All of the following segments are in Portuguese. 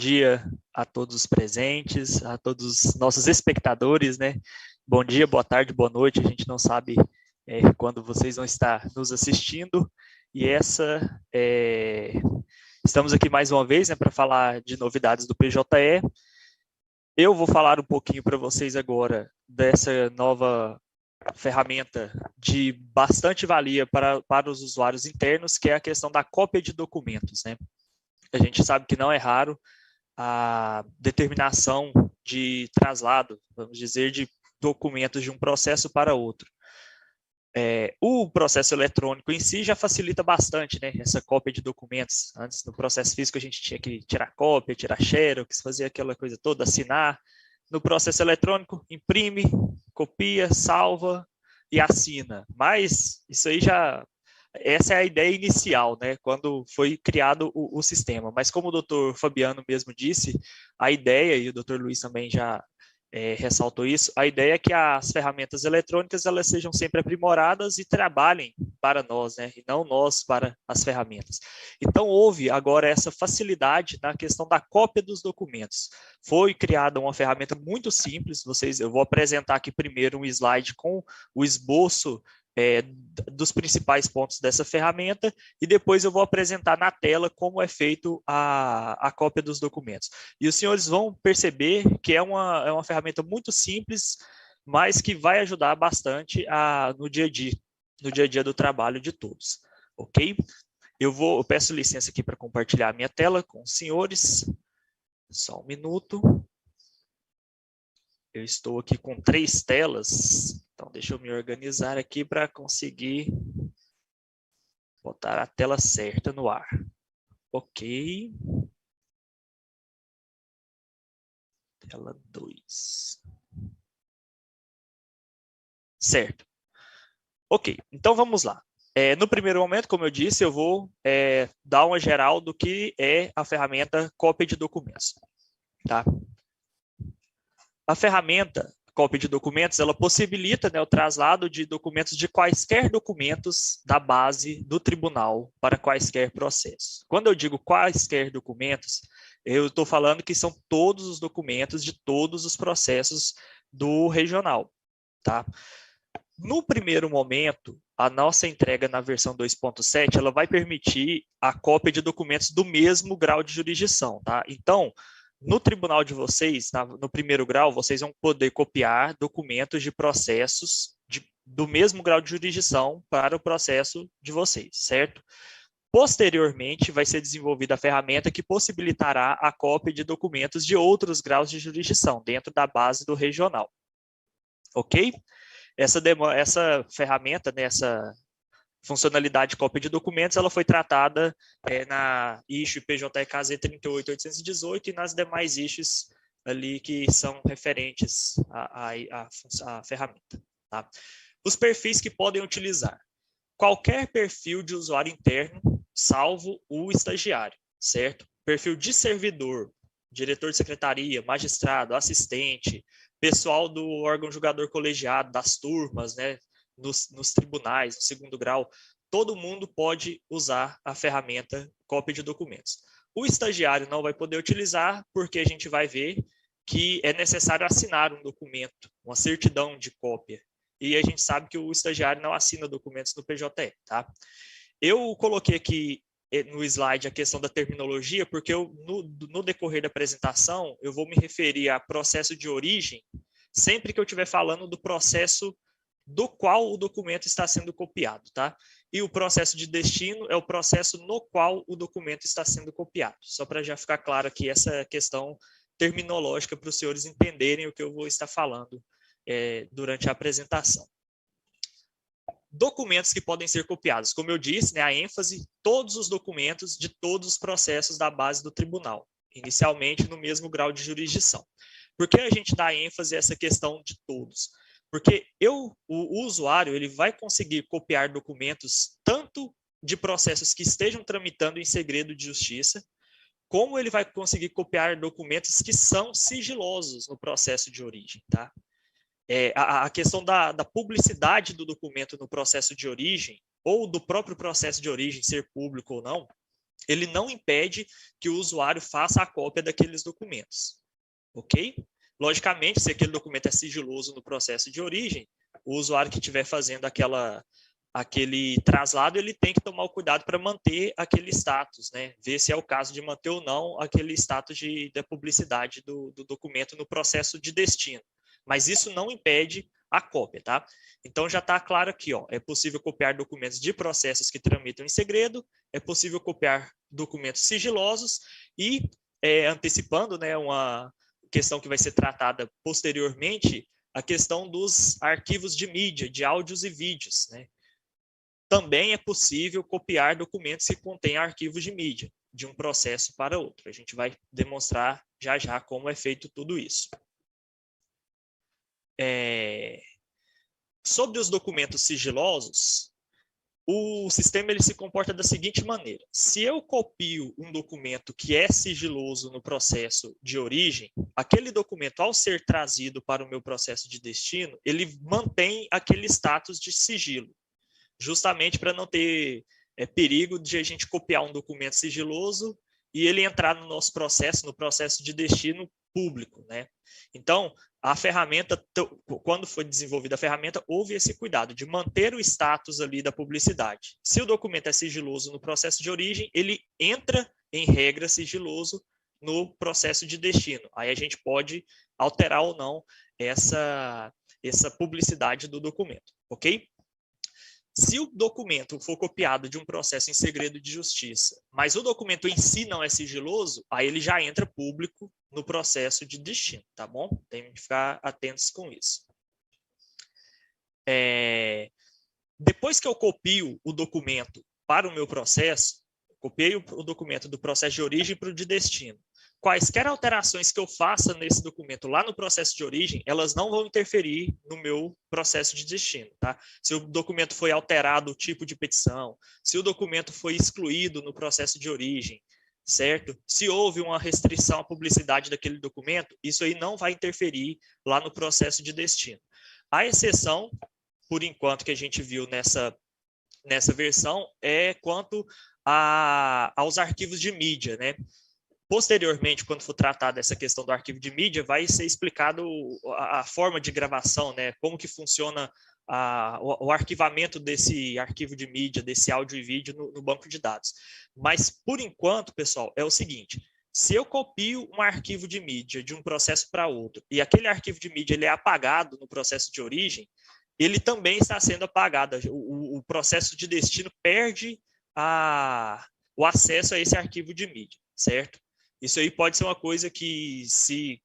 dia a todos os presentes, a todos os nossos espectadores, né? Bom dia, boa tarde, boa noite. A gente não sabe quando vocês vão estar nos assistindo. E estamos aqui mais uma vez, né, para falar de novidades do PJE. Eu vou falar um pouquinho para vocês agora dessa nova ferramenta de bastante valia para os usuários internos, que é a questão da cópia de documentos, né? A gente sabe que não é raro a determinação de traslado, vamos dizer, de documentos de um processo para outro. O processo eletrônico em si já facilita bastante, né, essa cópia de documentos. Antes, no processo físico, a gente tinha que tirar cópia, tirar xerox, fazer aquela coisa toda, assinar. No processo eletrônico, imprime, copia, salva e assina. Mas isso aí essa é a ideia inicial, né, quando foi criado o sistema. Mas como o doutor Fabiano mesmo disse, a ideia, e o doutor Luiz também já ressaltou isso, a ideia é que as ferramentas eletrônicas elas sejam sempre aprimoradas e trabalhem para nós, né, e não nós para as ferramentas. Então, houve agora essa facilidade na questão da cópia dos documentos. Foi criada uma ferramenta muito simples, eu vou apresentar aqui primeiro um slide com o esboço dos principais pontos dessa ferramenta e depois eu vou apresentar na tela como é feito a cópia dos documentos. E os senhores vão perceber que é uma ferramenta muito simples, mas que vai ajudar bastante no dia a dia do trabalho de todos. Ok? Eu peço licença aqui para compartilhar a minha tela com os senhores. Só um minuto. Eu estou aqui com 3 telas, então deixa eu me organizar aqui para conseguir botar a tela certa no ar. Ok. Tela 2. Certo. Ok, então vamos lá. No primeiro momento, como eu disse, eu vou dar uma geral do que é a ferramenta cópia de documentos. Tá? A ferramenta cópia de documentos, ela possibilita, né, o traslado de documentos de quaisquer documentos da base do tribunal para quaisquer processos. Quando eu digo quaisquer documentos, eu estou falando que são todos os documentos de todos os processos do regional. Tá? No primeiro momento, a nossa entrega na versão 2.7, ela vai permitir a cópia de documentos do mesmo grau de jurisdição. Tá? Então, no tribunal de vocês, no primeiro grau, vocês vão poder copiar documentos de processos do mesmo grau de jurisdição para o processo de vocês, certo? Posteriormente, vai ser desenvolvida a ferramenta que possibilitará a cópia de documentos de outros graus de jurisdição dentro da base do regional. Ok? Essa ferramenta, né, essa funcionalidade de cópia de documentos, ela foi tratada na issue PJEK-Z 38818 e nas demais issues ali que são referentes à ferramenta. Tá? Os perfis que podem utilizar. Qualquer perfil de usuário interno, salvo o estagiário, certo? Perfil de servidor, diretor de secretaria, magistrado, assistente, pessoal do órgão julgador colegiado, das turmas, né? Nos tribunais, no segundo grau, todo mundo pode usar a ferramenta cópia de documentos. O estagiário não vai poder utilizar, porque a gente vai ver que é necessário assinar um documento, uma certidão de cópia. E a gente sabe que o estagiário não assina documentos no PJE. Tá? Eu coloquei aqui no slide a questão da terminologia, porque no decorrer da apresentação, eu vou me referir a processo de origem, sempre que eu estiver falando do processo do qual o documento está sendo copiado, tá? E o processo de destino é o processo no qual o documento está sendo copiado. Só para já ficar claro aqui essa questão terminológica para os senhores entenderem o que eu vou estar falando durante a apresentação. Documentos que podem ser copiados. Como eu disse, né, a ênfase, todos os documentos de todos os processos da base do tribunal, inicialmente no mesmo grau de jurisdição. Por que a gente dá ênfase a essa questão de todos? Porque o usuário ele vai conseguir copiar documentos tanto de processos que estejam tramitando em segredo de justiça, como ele vai conseguir copiar documentos que são sigilosos no processo de origem. Tá? A questão da publicidade do documento no processo de origem, ou do próprio processo de origem ser público ou não, ele não impede que o usuário faça a cópia daqueles documentos, ok? Logicamente, se aquele documento é sigiloso no processo de origem, o usuário que estiver fazendo aquele traslado, ele tem que tomar o cuidado para manter aquele status, né? Ver se é o caso de manter ou não aquele status da publicidade do documento no processo de destino. Mas isso não impede a cópia, tá? Então já está claro aqui, ó, é possível copiar documentos de processos que tramitam em segredo, é possível copiar documentos sigilosos e, antecipando, né, uma questão que vai ser tratada posteriormente, a questão dos arquivos de mídia, de áudios e vídeos, né? Também é possível copiar documentos que contêm arquivos de mídia, de um processo para outro. A gente vai demonstrar já já como é feito tudo isso. Sobre os documentos sigilosos, o sistema ele se comporta da seguinte maneira. Se eu copio um documento que é sigiloso no processo de origem, aquele documento, ao ser trazido para o meu processo de destino, ele mantém aquele status de sigilo, justamente para não ter perigo de a gente copiar um documento sigiloso e ele entrar no nosso processo, no processo de destino público, né? Então, a ferramenta, quando foi desenvolvida a ferramenta, houve esse cuidado de manter o status ali da publicidade. Se o documento é sigiloso no processo de origem, ele entra, em regra, sigiloso no processo de destino. Aí a gente pode alterar ou não essa publicidade do documento, ok? Se o documento for copiado de um processo em segredo de justiça, mas o documento em si não é sigiloso, aí ele já entra público no processo de destino, tá bom? Tem que ficar atentos com isso. Depois que eu copio o documento para o meu processo, copiei o documento do processo de origem para o de destino. Quaisquer alterações que eu faça nesse documento lá no processo de origem, elas não vão interferir no meu processo de destino, tá? Se o documento foi alterado o tipo de petição, se o documento foi excluído no processo de origem, certo? Se houve uma restrição à publicidade daquele documento, isso aí não vai interferir lá no processo de destino. A exceção, por enquanto, que a gente viu nessa versão, é quanto aos arquivos de mídia, né? Posteriormente, quando for tratada essa questão do arquivo de mídia, vai ser explicado a forma de gravação, né? Como que funciona o arquivamento desse arquivo de mídia, desse áudio e vídeo no banco de dados. Mas, por enquanto, pessoal, é o seguinte: se eu copio um arquivo de mídia de um processo para outro e aquele arquivo de mídia ele é apagado no processo de origem, ele também está sendo apagado. O processo de destino perde o acesso a esse arquivo de mídia, certo? Isso aí pode ser uma coisa que, se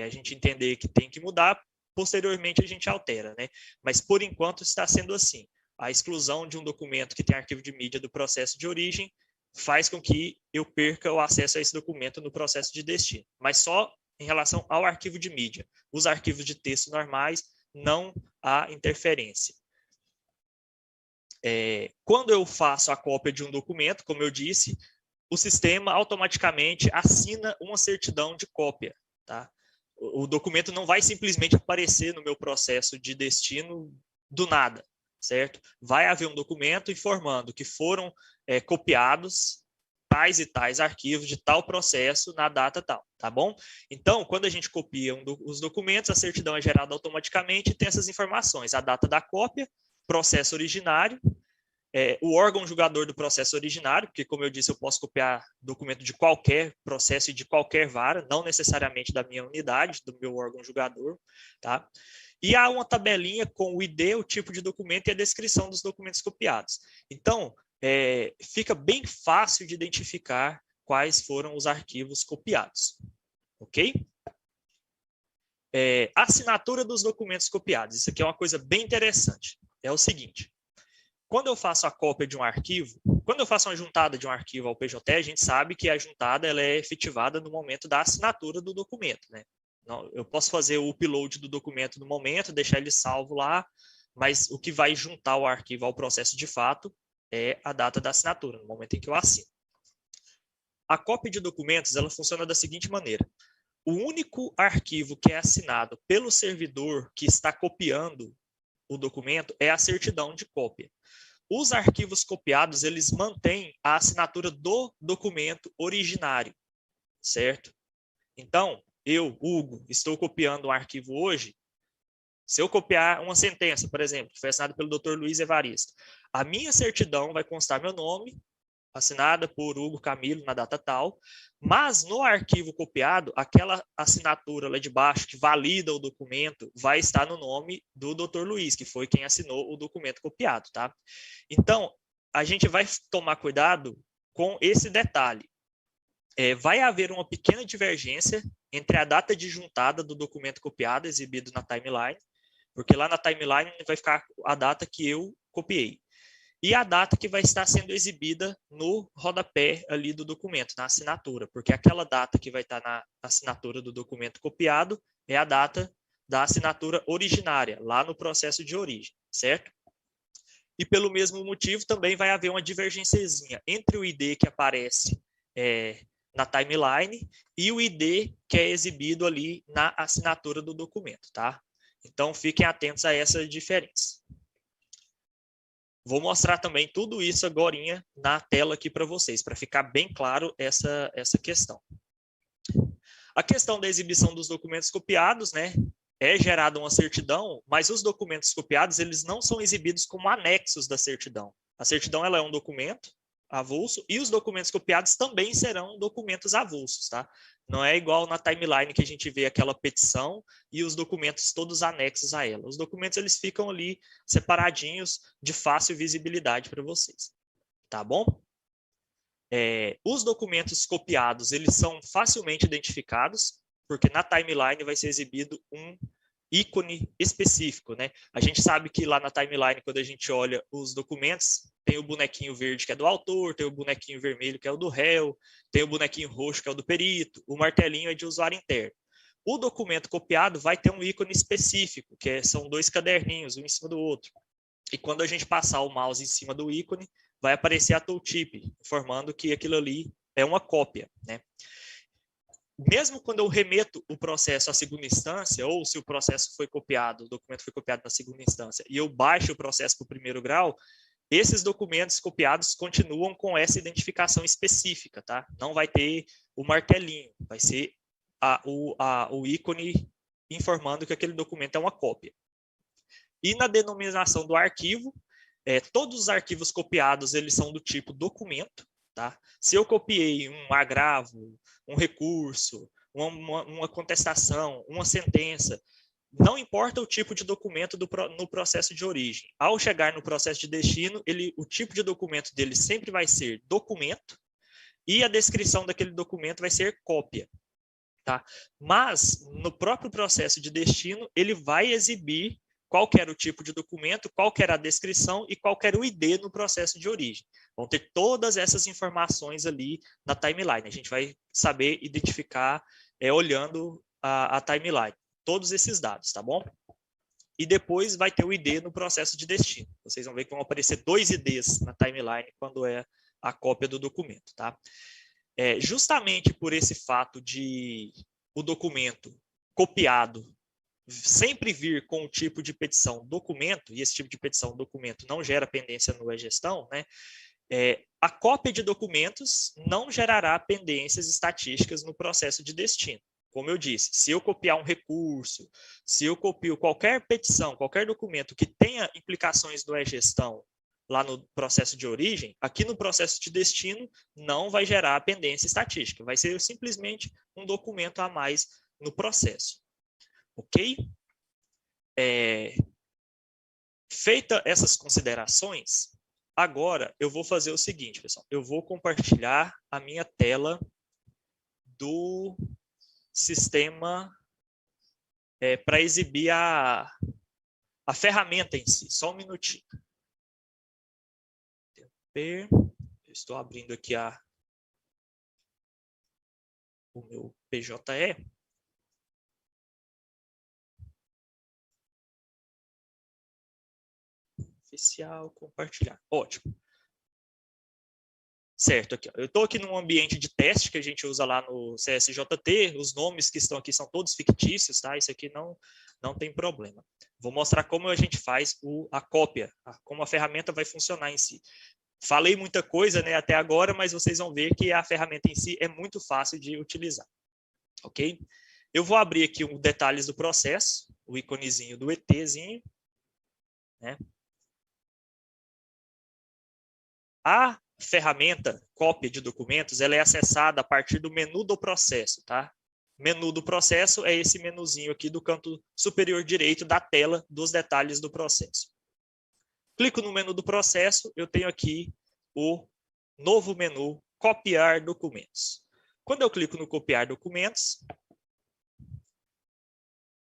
a gente entender que tem que mudar, posteriormente a gente altera, né? Mas, por enquanto, está sendo assim. A exclusão de um documento que tem arquivo de mídia do processo de origem faz com que eu perca o acesso a esse documento no processo de destino. Mas só em relação ao arquivo de mídia. Os arquivos de texto normais, não há interferência. Quando eu faço a cópia de um documento, como eu disse, o sistema automaticamente assina uma certidão de cópia, tá? O documento não vai simplesmente aparecer no meu processo de destino do nada, certo? Vai haver um documento informando que foram copiados tais e tais arquivos de tal processo na data tal, tá bom? Então, quando a gente copia os documentos, a certidão é gerada automaticamente e tem essas informações: a data da cópia, processo originário, o órgão julgador do processo originário, porque, como eu disse, eu posso copiar documento de qualquer processo e de qualquer vara, não necessariamente da minha unidade, do meu órgão julgador, tá? E há uma tabelinha com o ID, o tipo de documento e a descrição dos documentos copiados. Então, fica bem fácil de identificar quais foram os arquivos copiados, ok? Assinatura dos documentos copiados. Isso aqui é uma coisa bem interessante. É o seguinte: quando eu faço a cópia de um arquivo, quando eu faço uma juntada de um arquivo ao PJT, a gente sabe que a juntada ela é efetivada no momento da assinatura do documento, né? Eu posso fazer o upload do documento no momento, deixar ele salvo lá, mas o que vai juntar o arquivo ao processo de fato é a data da assinatura, no momento em que eu assino. A cópia de documentos ela funciona da seguinte maneira: o único arquivo que é assinado pelo servidor que está copiando o documento é a certidão de cópia. Os arquivos copiados, eles mantêm a assinatura do documento originário, certo? Então, eu, Hugo, estou copiando um arquivo hoje. Se eu copiar uma sentença, por exemplo, que foi assinada pelo Dr. Luiz Evaristo, a minha certidão vai constar meu nome, assinada por Hugo Camilo na data tal, mas no arquivo copiado, aquela assinatura lá de baixo que valida o documento vai estar no nome do Dr. Luiz, que foi quem assinou o documento copiado, tá? Então, a gente vai tomar cuidado com esse detalhe. Vai haver uma pequena divergência entre a data de juntada do documento copiado exibido na timeline, porque lá na timeline vai ficar a data que eu copiei, e a data que vai estar sendo exibida no rodapé ali do documento, na assinatura, porque aquela data que vai estar na assinatura do documento copiado é a data da assinatura originária, lá no processo de origem, certo? E pelo mesmo motivo também vai haver uma divergênciazinha entre o ID que aparece na timeline e o ID que é exibido ali na assinatura do documento, tá? Então fiquem atentos a essa diferença. Vou mostrar também tudo isso agora na tela aqui para vocês, para ficar bem claro essa questão. A questão da exibição dos documentos copiados, né? É gerada uma certidão, mas os documentos copiados, eles não são exibidos como anexos da certidão. A certidão, ela é um documento avulso e os documentos copiados também serão documentos avulsos, tá? Não é igual na timeline que a gente vê aquela petição e os documentos todos anexos a ela. Os documentos, eles ficam ali separadinhos de fácil visibilidade para vocês, tá bom? Os documentos copiados, eles são facilmente identificados, porque na timeline vai ser exibido um ícone específico, né? A gente sabe que lá na timeline, quando a gente olha os documentos, tem o bonequinho verde que é do autor, tem o bonequinho vermelho que é o do réu, tem o bonequinho roxo que é o do perito, o martelinho é de usuário interno. O documento copiado vai ter um ícone específico, que são dois caderninhos, um em cima do outro. E quando a gente passar o mouse em cima do ícone, vai aparecer a tooltip, informando que aquilo ali é uma cópia, né? Mesmo quando eu remeto o processo à segunda instância, ou se o processo foi copiado, o documento foi copiado na segunda instância, e eu baixo o processo para o primeiro grau, esses documentos copiados continuam com essa identificação específica, tá? Não vai ter o martelinho, vai ser o ícone informando que aquele documento é uma cópia. E na denominação do arquivo, todos os arquivos copiados, eles são do tipo documento, tá? Se eu copiei um agravo, um recurso, uma contestação, uma sentença, não importa o tipo de documento no processo de origem. Ao chegar no processo de destino, o tipo de documento dele sempre vai ser documento e a descrição daquele documento vai ser cópia, tá? Mas, no próprio processo de destino, ele vai exibir qual que era o tipo de documento, qual que era a descrição e qual que era o ID no processo de origem. Vão ter todas essas informações ali na timeline. A gente vai saber identificar olhando a timeline. Todos esses dados, tá bom? E depois vai ter o ID no processo de destino. Vocês vão ver que vão aparecer 2 IDs na timeline quando é a cópia do documento, tá? Justamente por esse fato de o documento copiado sempre vir com o tipo de petição documento, e esse tipo de petição documento não gera pendência no e-gestão, né? A cópia de documentos não gerará pendências estatísticas no processo de destino. Como eu disse, se eu copiar um recurso, se eu copio qualquer petição, qualquer documento que tenha implicações do e-gestão lá no processo de origem, aqui no processo de destino não vai gerar pendência estatística, vai ser simplesmente um documento a mais no processo. Ok? Feita essas considerações, agora eu vou fazer o seguinte, pessoal. Eu vou compartilhar a minha tela do sistema para exibir a ferramenta em si. Só um minutinho. Eu estou abrindo aqui o meu PJE. Oficial, compartilhar. Ótimo. Certo, aqui, ó. Eu estou aqui num ambiente de teste que a gente usa lá no CSJT, os nomes que estão aqui são todos fictícios, tá? Isso aqui não tem problema. Vou mostrar como a gente faz a cópia, como a ferramenta vai funcionar em si. Falei muita coisa, né, até agora, mas vocês vão ver que a ferramenta em si é muito fácil de utilizar, ok? Eu vou abrir aqui os detalhes do processo, o íconezinho do ETzinho, né? A ferramenta cópia de documentos, ela é acessada a partir do menu do processo, tá? Menu do processo é esse menuzinho aqui do canto superior direito da tela dos detalhes do processo. Clico no menu do processo, eu tenho aqui o novo menu copiar documentos. Quando eu clico no copiar documentos,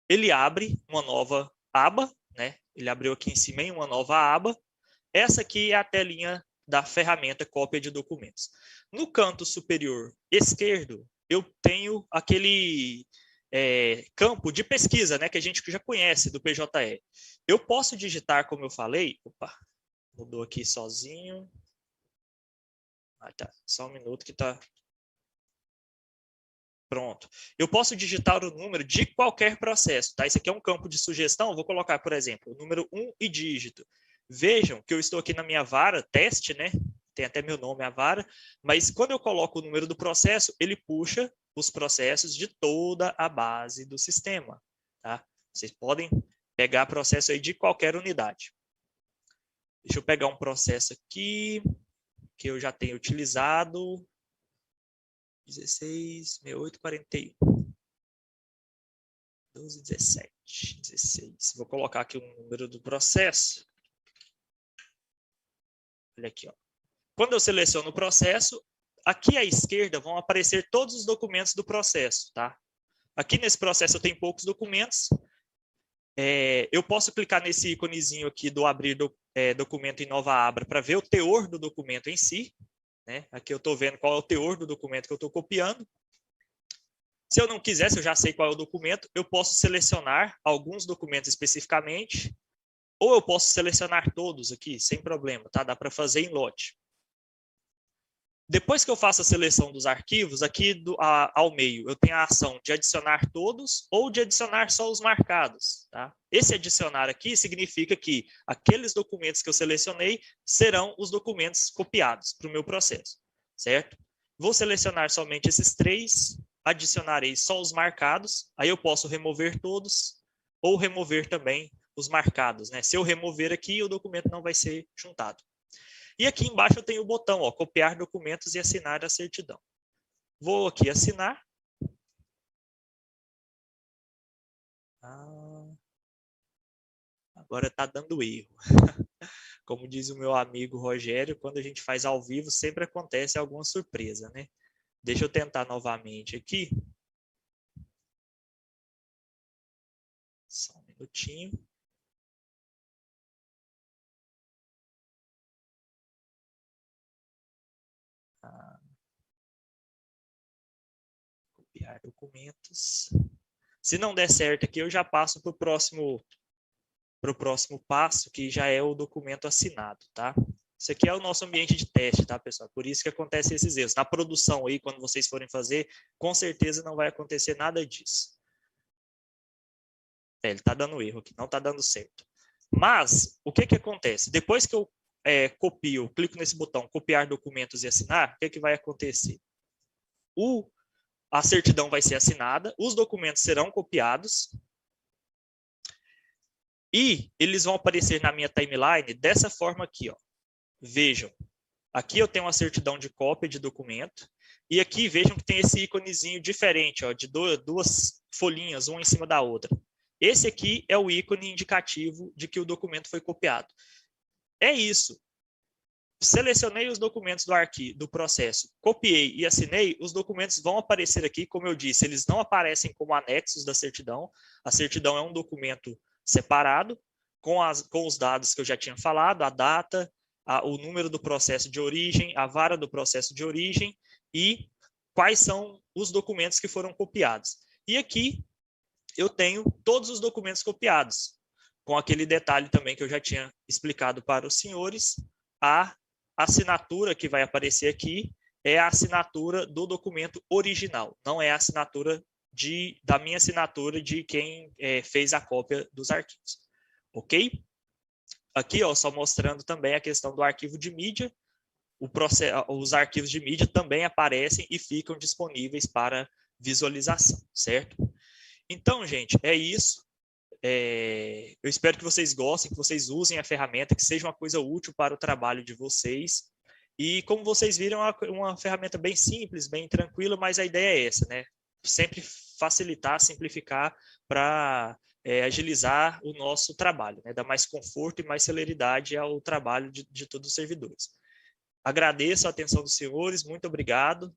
ele abre uma nova aba, né? Ele abriu aqui em cima em uma nova aba. Essa aqui é a telinha da ferramenta cópia de documentos. No canto superior esquerdo, eu tenho aquele campo de pesquisa, né, que a gente já conhece do PJE. Eu posso digitar, como eu falei, opa, mudou aqui sozinho. Ah, tá, só um minuto que tá. Pronto. Eu posso digitar o número de qualquer processo, tá? Isso aqui é um campo de sugestão, eu vou colocar, por exemplo, o número 1 e dígito. Vejam que eu estou aqui na minha vara, teste, né? Tem até meu nome, a vara, mas quando eu coloco o número do processo, ele puxa os processos de toda a base do sistema, tá? Vocês podem pegar processo aí de qualquer unidade. Deixa eu pegar um processo aqui, que eu já tenho utilizado. 16, 68, 41. 12, 17, 16. Vou colocar aqui o número do processo. Olha aqui, ó. Quando eu seleciono o processo, aqui à esquerda vão aparecer todos os documentos do processo, tá? Aqui nesse processo eu tenho poucos documentos. Eu posso clicar nesse íconezinho aqui do abrir documento em nova aba para ver o teor do documento em si, né? Aqui eu estou vendo qual é o teor do documento que eu estou copiando. Se eu não quiser, se eu já sei qual é o documento, eu posso selecionar alguns documentos especificamente, ou eu posso selecionar todos aqui, sem problema, tá? Dá para fazer em lote. Depois que eu faço a seleção dos arquivos, aqui ao meio, eu tenho a ação de adicionar todos ou de adicionar só os marcados, tá? Esse adicionar aqui significa que aqueles documentos que eu selecionei serão os documentos copiados para o meu processo, certo? Vou selecionar somente esses 3, adicionarei só os marcados, aí eu posso remover todos ou remover também os marcados, né? Se eu remover aqui, o documento não vai ser juntado. E aqui embaixo eu tenho o botão, ó, copiar documentos e assinar a certidão. Vou aqui assinar. Agora está dando erro. Como diz o meu amigo Rogério, quando a gente faz ao vivo, sempre acontece alguma surpresa, né? Deixa eu tentar novamente aqui. Só um minutinho. Copiar documentos. Se não der certo aqui, eu já passo para o próximo passo, que já é o documento assinado, tá? Isso aqui é o nosso ambiente de teste, tá, pessoal? Por isso que acontecem esses erros. Na produção aí, quando vocês forem fazer, com certeza não vai acontecer nada disso. Ele está dando erro aqui, não está dando certo. Mas, o que acontece? Depois que eu copio, clico nesse botão, copiar documentos e assinar, o que vai acontecer? A certidão vai ser assinada, os documentos serão copiados e eles vão aparecer na minha timeline dessa forma aqui, ó. Vejam, aqui eu tenho uma certidão de cópia de documento e aqui vejam que tem esse íconezinho diferente, ó, de duas folhinhas, uma em cima da outra. Esse aqui é o ícone indicativo de que o documento foi copiado. É isso. Selecionei os documentos do processo, copiei e assinei, os documentos vão aparecer aqui, como eu disse, eles não aparecem como anexos da certidão. A certidão é um documento separado, com os dados que eu já tinha falado, a data, o número do processo de origem, a vara do processo de origem e quais são os documentos que foram copiados. E aqui eu tenho todos os documentos copiados, com aquele detalhe também que eu já tinha explicado para os senhores, a a assinatura que vai aparecer aqui é a assinatura do documento original, não é a assinatura da minha assinatura de quem fez a cópia dos arquivos. Ok? Aqui, ó, só mostrando também a questão do arquivo de mídia. Os arquivos de mídia também aparecem e ficam disponíveis para visualização, certo? Então, gente, é isso. Eu espero que vocês gostem, que vocês usem a ferramenta, que seja uma coisa útil para o trabalho de vocês. E como vocês viram, é uma ferramenta bem simples, bem tranquila, mas a ideia é essa, né? Sempre facilitar, simplificar para agilizar o nosso trabalho, né? Dar mais conforto e mais celeridade ao trabalho de todos os servidores. Agradeço a atenção dos senhores, muito obrigado